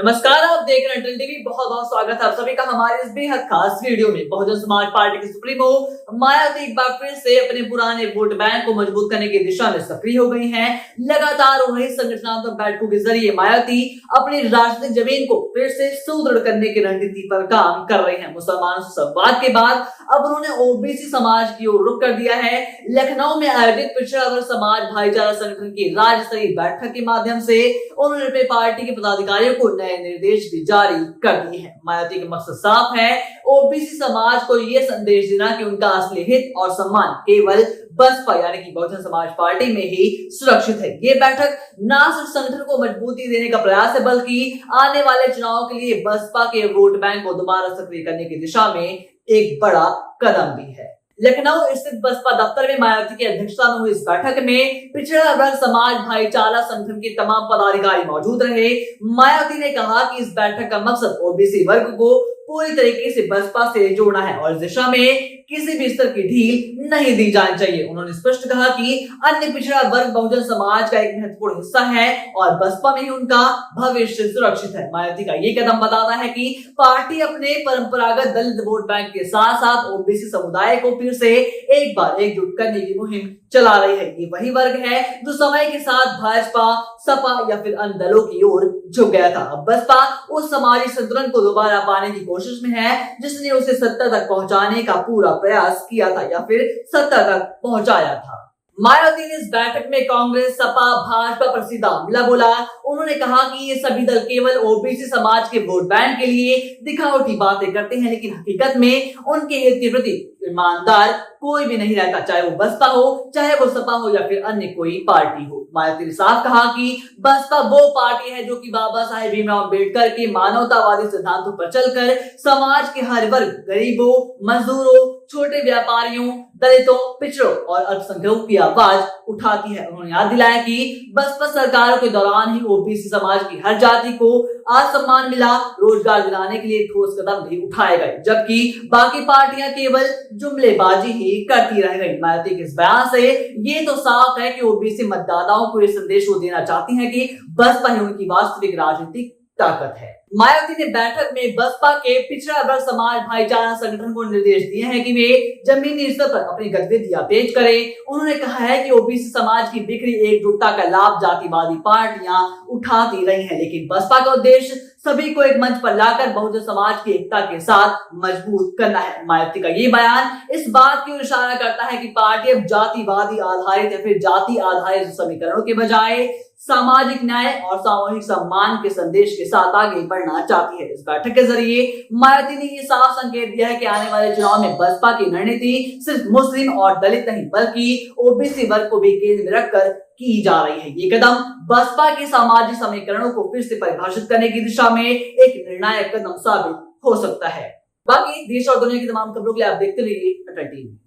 नमस्कार, आप देख रहे हैं अटल टीवी। बहुत बहुत स्वागत है आप सभी का हमारे इस बेहद खास वीडियो में। बहुजन समाज पार्टी की सुप्रीमो मायावती एक बार फिर से अपने पुराने वोट बैंक को मजबूत करने की दिशा में सक्रिय हो गई हैं। लगातार हो रही संगठनात्मक बैठकों के जरिए मायावती अपनी राजनीतिक जमीन को फिर से सुदृढ़ करने की रणनीति पर काम कर रहे हैं। मुसलमानों से संवाद के बाद अब उन्होंने ओबीसी समाज की ओर रुख कर दिया है। लखनऊ में आयोजित पिछड़ा वर्ग समाज भाईचारा संगठन की राज्य स्तरीय बैठक के माध्यम से उन्होंने अपनी पार्टी के पदाधिकारियों को नए निर्देश भी जारी कर दिए हैं। मायावती का मकसद साफ है, ओबीसी समाज को यह संदेश देना कि उनका असली हित और सम्मान केवल बसपा यानी कि बहुजन समाज पार्टी में ही सुरक्षित है। ये बैठक न सिर्फ संगठन को मजबूती देने का प्रयास है, बल्कि आने वाले चुनाव के लिए बसपा के वोट बैंक को दोबारा सक्रिय करने की दिशा में एक बड़ा कदम भी है। लखनऊ स्थित बसपा दफ्तर में मायावती की अध्यक्षता में हुई इस बैठक में पिछड़ा वर्ग समाज भाईचारा संगठन के तमाम पदाधिकारी मौजूद रहे। मायावती ने कहा कि इस बैठक का मकसद ओबीसी वर्ग को पूरी तरीके से बसपा से जोड़ना है और इस दिशा में किसी भी स्तर की ढील नहीं दी जानी चाहिए। उन्होंने स्पष्ट कहा कि अन्य पिछड़ा वर्ग बहुजन समाज का एक महत्वपूर्ण हिस्सा है और बसपा में ही उनका भविष्य सुरक्षित है। मायावती का ये कदम बताता है कि पार्टी अपने परंपरागत दलित वोट बैंक के साथ साथ ओबीसी समुदाय को फिर से एक बार एकजुट करने की मुहिम चला रही है। ये वही वर्ग है जो समय के साथ भाजपा, सपा या फिर अन्य दलों की ओर झुक गया था। अब बसपा उस सामाजिक संतुलन को दोबारा पाने की कोशिश में है जिसने उसे सत्ता तक पहुंचाने का पूरा प्रयास किया था या फिर सत्ता तक पहुंचाया था। मायावती ने इस बैठक में कांग्रेस, सपा, भाजपा पर सीधा हमला बोला। उन्होंने कहा कि ये सभी दल केवल ओबीसी समाज के वोट बैंक के लिए दिखावटी बातें करते हैं, लेकिन हकीकत में उनके हित के प्रति ईमानदार कोई भी नहीं रहता, चाहे वो बसपा हो, चाहे वो सपा हो या फिर अन्य कोई पार्टी हो। मायावती ने साफ कहा कि बसपा वो पार्टी है जो कि बाबा साहेब भीमराव अम्बेडकर के मानवतावादी सिद्धांतों पर चलकर समाज के हर वर्ग, गरीबों, मजदूरों, छोटे व्यापारियों, दलितों, पिछड़ों और अल्पसंख्यकों की आवाज उठाती है। उन्होंने याद दिलाया कि बसपा सरकारों के दौरान ही ओबीसी समाज की हर जाति को आत्मसम्मान मिला, रोजगार दिलाने के लिए ठोस कदम भी उठाए गए, जबकि बाकी पार्टियां केवल जुमलेबाजी ही करती रह गई। मायावती के इस बयान से ये तो साफ है कि ओबीसी मतदाताओं को ये संदेश वो देना चाहती हैं कि बसपा ही उनकी वास्तविक राजनीतिक ताकत है। मायावती ने बैठक में बसपा के पिछड़ा वर्ग समाज भाईचारा संगठन को निर्देश दिए हैं कि वे जमीनी स्तर पर अपनी गतिविधियां तेज करें। उन्होंने कहा है कि ओबीसी समाज की बिखरी एकजुटता का लाभ जातिवादी पार्टियां उठाती रही हैं, लेकिन बसपा का उद्देश्य सभी को एक मंच पर लाकर बहुजन समाज की एकता के साथ मजबूत करना है। मायावती का ये बयान इस बात की ओर इशारा करता है कि पार्टी अब जातिवादी आधारित या फिर जाति आधारित समीकरणों के बजाय सामाजिक न्याय और सामूहिक सम्मान के संदेश के साथ आगे बढ़ना चाहती है। इस बैठक के जरिए मायावती ने ये साफ संकेत दिया है कि आने वाले चुनाव में बसपा की रणनीति सिर्फ मुस्लिम और दलित नहीं बल्कि ओबीसी वर्ग को भी केंद्र में रखकर की जा रही है। ये कदम बसपा के सामाजिक समीकरणों को फिर से परिभाषित करने की दिशा में एक निर्णायक कदम साबित हो सकता है। बाकी देश और दुनिया की तमाम खबरों के लिए आप देखते रहिए अटल टीवी।